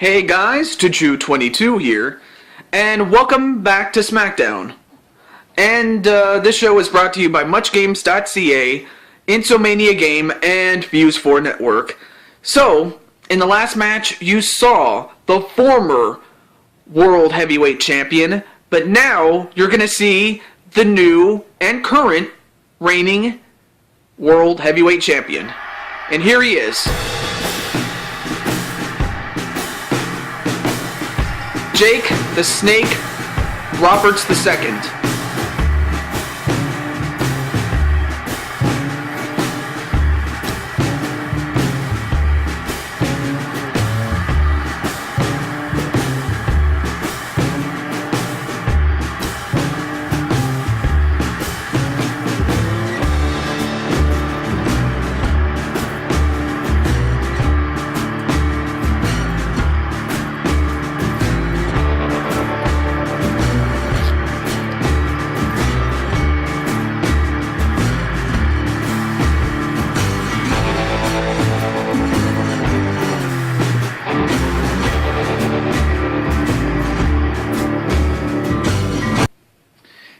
Hey guys, Tuchu22 here, and welcome back to SmackDown. And this show is brought to you by MuchGames.ca, Insomania Game, and Views4 Network. So, in the last match, you saw the former World Heavyweight Champion, but now you're going to see the new and current reigning World Heavyweight Champion. And here he is. Jake the Snake Roberts II.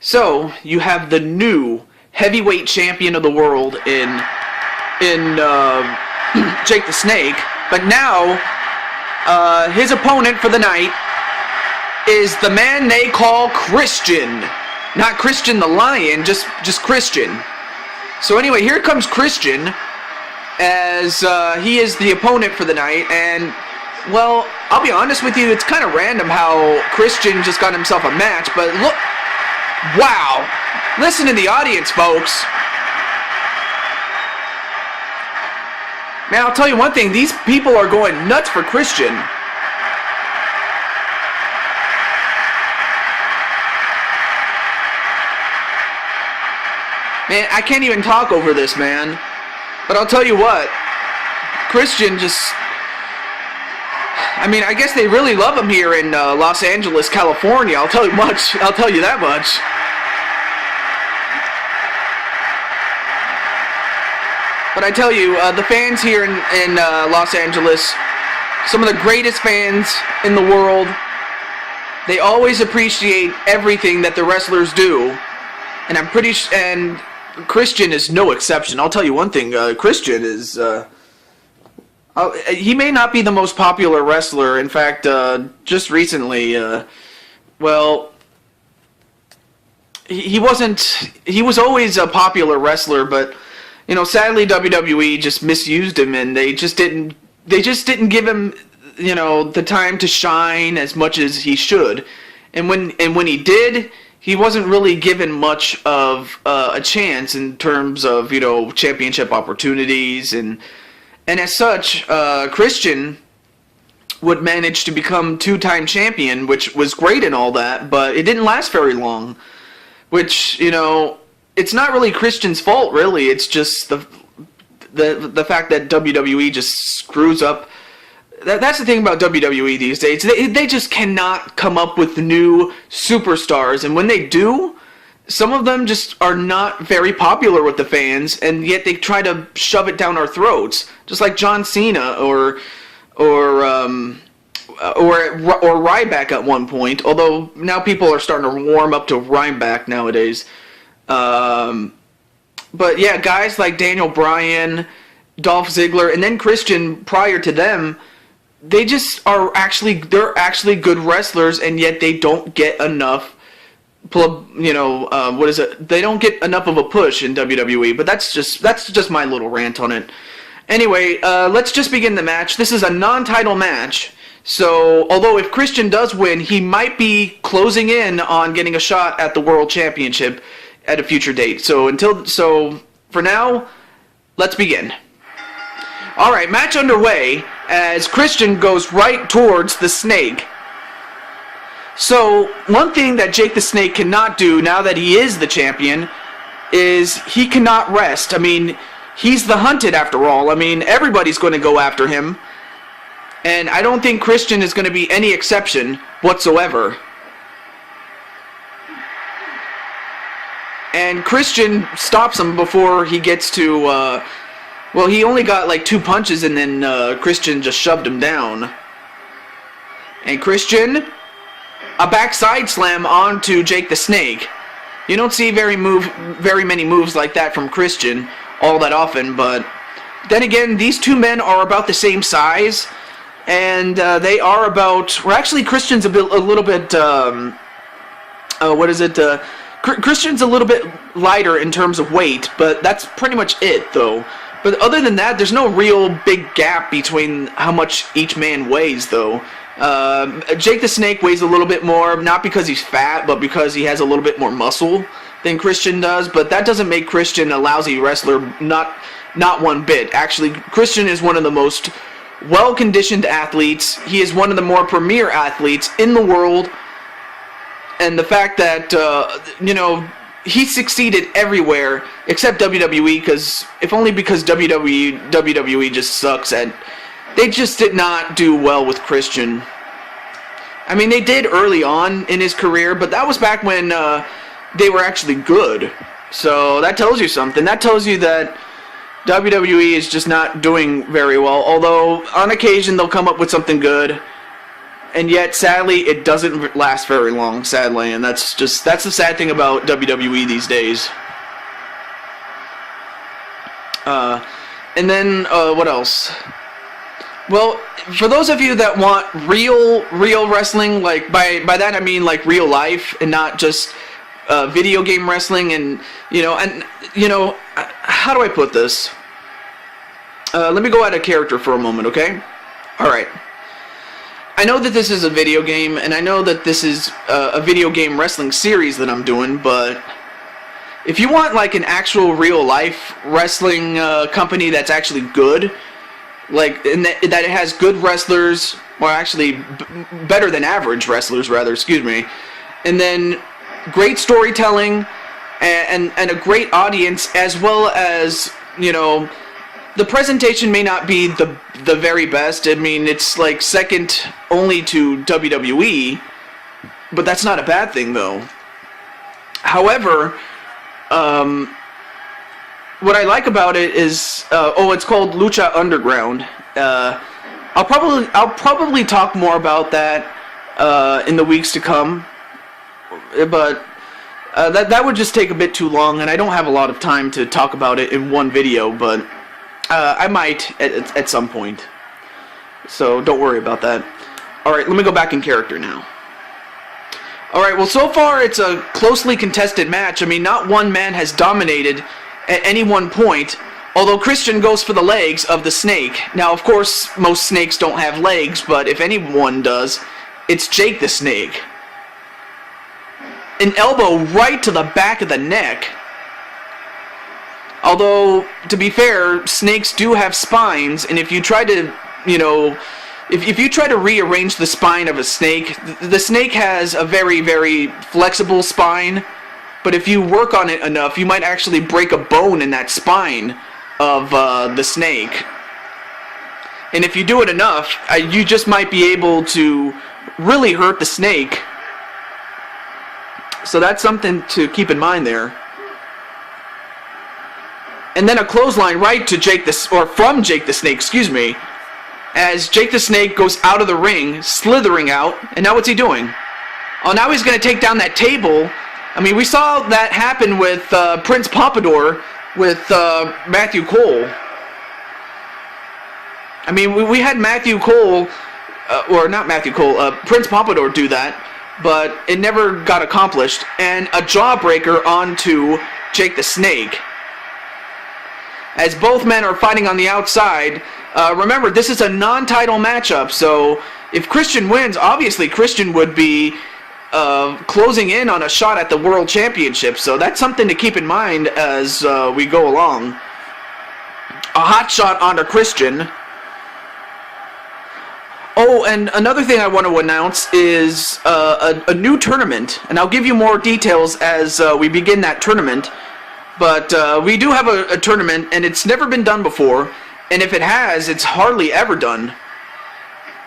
So, you have the new heavyweight champion of the world in Jake the Snake, but now his opponent for the night is the man they call Christian. Not Christian the Lion, just Christian. So anyway, here comes Christian as he is the opponent for the night, and well, I'll be honest with you, it's kind of random how Christian just got himself a match, but look. Wow! Listen to the audience, folks. Man, I'll tell you one thing. These people are going nuts for Christian. Man, I can't even talk over this, man. But I'll tell you what. Christian just... I mean, I guess they really love him here in Los Angeles, California. I'll tell you that much. But I tell you, the fans here in Los Angeles, some of the greatest fans in the world, they always appreciate everything that the wrestlers do. And and Christian is no exception. I'll tell you one thing, Christian is... he may not be the most popular wrestler. In fact, just recently, he wasn't. He was always a popular wrestler, but you know, sadly, WWE just misused him, and they just didn't give him, you know, the time to shine as much as he should. And when he did, he wasn't really given much of a chance in terms of, you know, championship opportunities And as such, Christian would manage to become two-time champion, which was great and all that, but it didn't last very long. Which, you know, it's not really Christian's fault, really. It's just the fact that WWE just screws up. That's the thing about WWE these days. They just cannot come up with new superstars, and when they do, some of them just are not very popular with the fans, and yet they try to shove it down our throats, just like John Cena or Ryback at one point. Although now people are starting to warm up to Ryback nowadays. But yeah, guys like Daniel Bryan, Dolph Ziggler, and then Christian prior to them, they're actually good wrestlers, and yet they don't get enough. You know, they don't get enough of a push in WWE, but that's just my little rant on it. Anyway, let's just begin the match. This is a non-title match, so although if Christian does win, he might be closing in on getting a shot at the World Championship at a future date. So for now, let's begin. All right, match underway as Christian goes right towards the Snake. So, one thing that Jake the Snake cannot do now that he is the champion is he cannot rest. I mean, he's the hunted after all. I mean, everybody's going to go after him. And I don't think Christian is going to be any exception whatsoever. And Christian stops him before he gets to, well, he only got like 2 punches and then Christian just shoved him down. And Christian, a backside slam onto Jake the Snake. You don't see very many moves like that from Christian all that often, but then again, these two men are about the same size, and they are about. Well, actually, Christian's a little bit. Christian's a little bit lighter in terms of weight, but that's pretty much it, though. But other than that, there's no real big gap between how much each man weighs, though. Jake the Snake weighs a little bit more, not because he's fat, but because he has a little bit more muscle than Christian does. But that doesn't make Christian a lousy wrestler, not one bit. Actually, Christian is one of the most well-conditioned athletes. He is one of the more premier athletes in the world. And the fact that, he succeeded everywhere except WWE, if only because WWE just sucks at. They just did not do well with Christian. I mean, they did early on in his career, but that was back when they were actually good. So that tells you something. That tells you that WWE is just not doing very well. Although on occasion they'll come up with something good. And yet, sadly, it doesn't last very long, sadly, and that's the sad thing about WWE these days. And then, what else? Well, for those of you that want real wrestling, like, by that I mean, like, real life, and not just video game wrestling, and, how do I put this? Let me go out of character for a moment, okay? Alright. I know that this is a video game, and I know that this is a video game wrestling series that I'm doing, but if you want like an actual real-life wrestling company that's actually good, like and that it has good wrestlers, or actually better than average wrestlers, rather, excuse me, and then great storytelling and a great audience, as well as, the presentation may not be the very best. I mean, it's like second only to WWE, but that's not a bad thing, though. However, what I like about it is, it's called Lucha Underground. I'll probably talk more about that in the weeks to come, but that would just take a bit too long, and I don't have a lot of time to talk about it in one video, but I might at some point. So don't worry about that. Alright, let me go back in character now. Alright, well, so far it's a closely contested match. I mean, not one man has dominated at any one point, although Christian goes for the legs of the Snake. Now, of course, most snakes don't have legs, but if anyone does, it's Jake the Snake. An elbow right to the back of the neck. Although, to be fair, snakes do have spines, and if you try to, if you try to rearrange the spine of a snake, the snake has a very, very flexible spine, but if you work on it enough, you might actually break a bone in that spine of the snake. And if you do it enough, you just might be able to really hurt the snake. So that's something to keep in mind there. And then a clothesline right to from Jake the Snake, excuse me, as Jake the Snake goes out of the ring, slithering out, and now what's he doing? Oh, now he's going to take down that table. I mean, we saw that happen with Prince Pompadour with Matthew Cole. I mean, we had Matthew Cole, Prince Pompadour do that, but it never got accomplished. And a jawbreaker onto Jake the Snake. As both men are fighting on the outside, remember, this is a non-title matchup, so if Christian wins, obviously Christian would be closing in on a shot at the World Championship, so that's something to keep in mind as we go along. A hot shot onto Christian. Oh, and another thing I want to announce is a new tournament, and I'll give you more details as we begin that tournament. But we do have a tournament, and it's never been done before, and if it has, it's hardly ever done,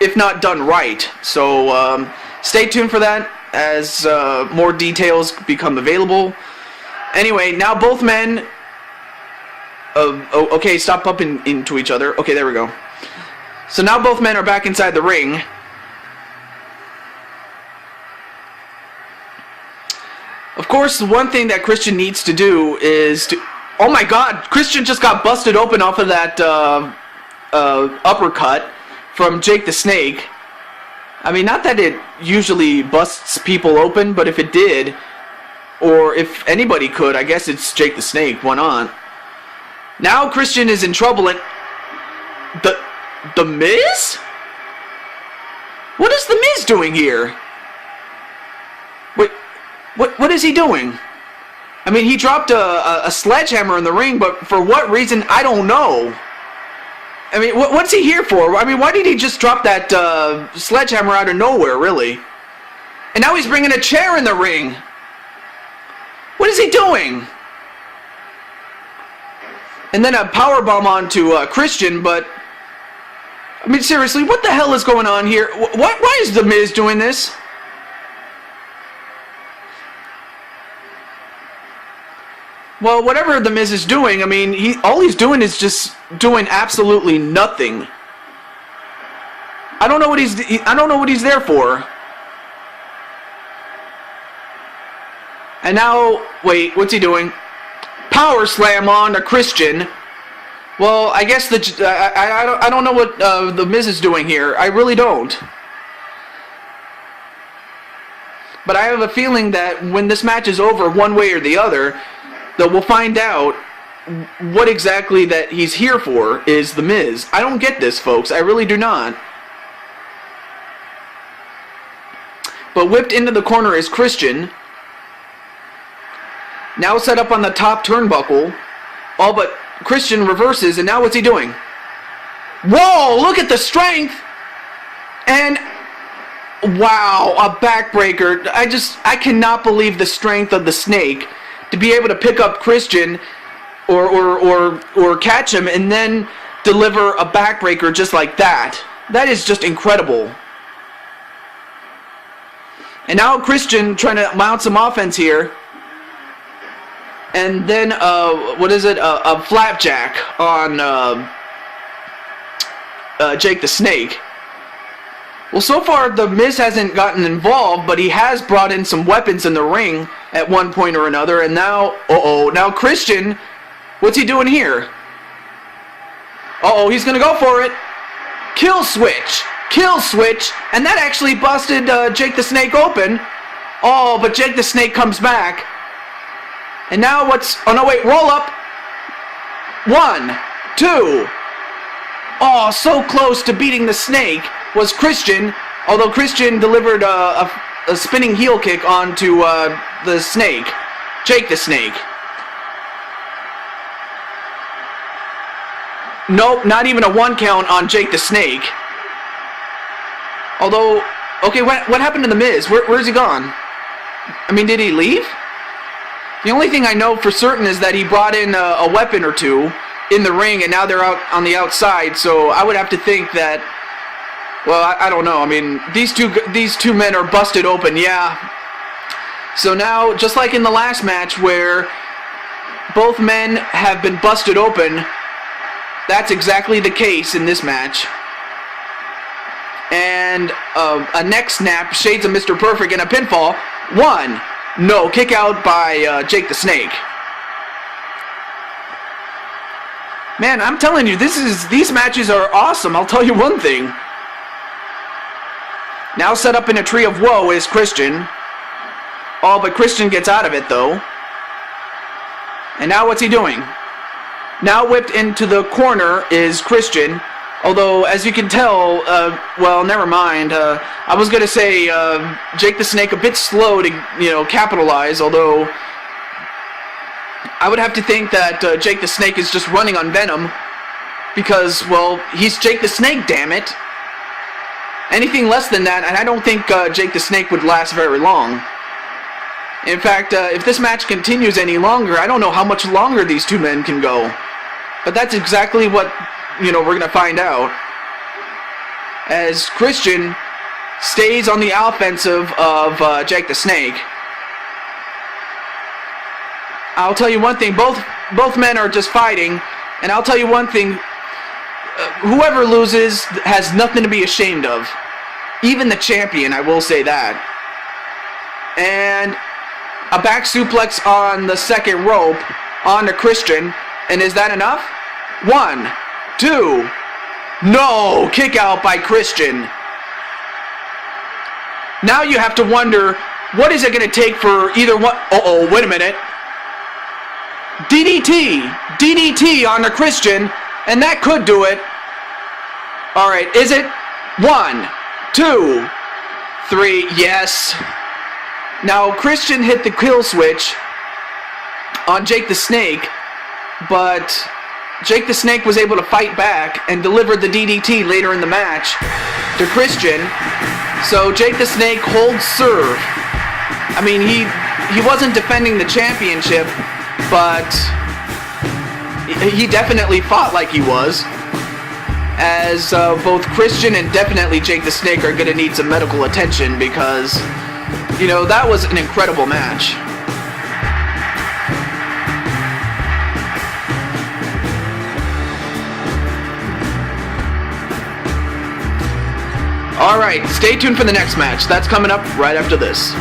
if not done right. So stay tuned for that as more details become available. Anyway, now both men... okay, stop bumping into each other. Okay, there we go. So now both men are back inside the ring. course, one thing that Christian needs to do is to... Oh my god, Christian just got busted open off of that uppercut from Jake the Snake. I mean, not that it usually busts people open, but if it did, or if anybody could, I guess it's Jake the Snake. Why not? Now Christian is in trouble, and the Miz? What is the Miz doing here? Wait, what is he doing? I mean, he dropped a sledgehammer in the ring, but for what reason, I don't know. I mean, what's he here for? I mean, why did he just drop that sledgehammer out of nowhere, really? And now he's bringing a chair in the ring. What is he doing? And then a powerbomb onto Christian, but... I mean, seriously, what the hell is going on here? Why is The Miz doing this? Well, whatever The Miz is doing, I mean, all he's doing is just doing absolutely nothing. I don't know what he's there for. And now, wait, what's he doing? Power slam on to Christian. Well, I guess I don't know what The Miz is doing here. I really don't. But I have a feeling that when this match is over, one way or the other, that we'll find out what exactly that he's here for is The Miz. I don't get this, folks. I really do not. But whipped into the corner is Christian. Now set up on the top turnbuckle. All but Christian reverses, and now what's he doing? Whoa, look at the strength! And, wow, a backbreaker. I cannot believe the strength of the Snake to be able to pick up Christian or catch him and then deliver a backbreaker just like that. That is just incredible. And now Christian trying to mount some offense here. And then, what is it? A flapjack on Jake the Snake. Well, so far, The Miz hasn't gotten involved, but he has brought in some weapons in the ring at one point or another, and now, now Christian, what's he doing here? He's gonna go for it. Kill switch, and that actually busted Jake the Snake open. Oh, but Jake the Snake comes back. And now oh no, wait, roll up. 1, 2. Oh, so close to beating the Snake was Christian, although Christian delivered a spinning heel kick onto the Snake, Jake the Snake. Nope, not even a 1 count on Jake the Snake. Although, okay, what happened to The Miz? Where's he gone? I mean, did he leave? The only thing I know for certain is that he brought in a weapon or two in the ring, and now they're out on the outside, so I would have to think that... Well, I don't know. I mean, these two men are busted open, yeah. So now, just like in the last match where both men have been busted open, that's exactly the case in this match. And a neck snap, shades of Mr. Perfect, and a pinfall. 1. No, kick out by Jake the Snake. Man, I'm telling you, these matches are awesome. I'll tell you one thing. Now set up in a tree of woe is Christian. Oh, but Christian gets out of it, though. And now what's he doing? Now whipped into the corner is Christian. Although, as you can tell, well, never mind. I was going to say Jake the Snake a bit slow to, capitalize, although I would have to think that Jake the Snake is just running on Venom. Because, well, he's Jake the Snake, damn it. Anything less than that, and I don't think Jake the Snake would last very long. In fact, if this match continues any longer, I don't know how much longer these two men can go. But that's exactly what, we're going to find out. As Christian stays on the offensive of Jake the Snake. I'll tell you one thing, both men are just fighting, and I'll tell you one thing, whoever loses has nothing to be ashamed of. Even the champion, I will say that. And a back suplex on the second rope onto Christian. And is that enough? 1, 2. No! Kick out by Christian. Now you have to wonder, what is it going to take for either one? Uh-oh, wait a minute. DDT on the Christian, and that could do it. All right, is it? 1, 2, 3, yes. Now, Christian hit the kill switch on Jake the Snake, but Jake the Snake was able to fight back and deliver the DDT later in the match to Christian. So Jake the Snake holds serve. I mean, he wasn't defending the championship, but he definitely fought like he was. As both Christian and definitely Jake the Snake are going to need some medical attention because, you know, that was an incredible match. Alright, stay tuned for the next match. That's coming up right after this.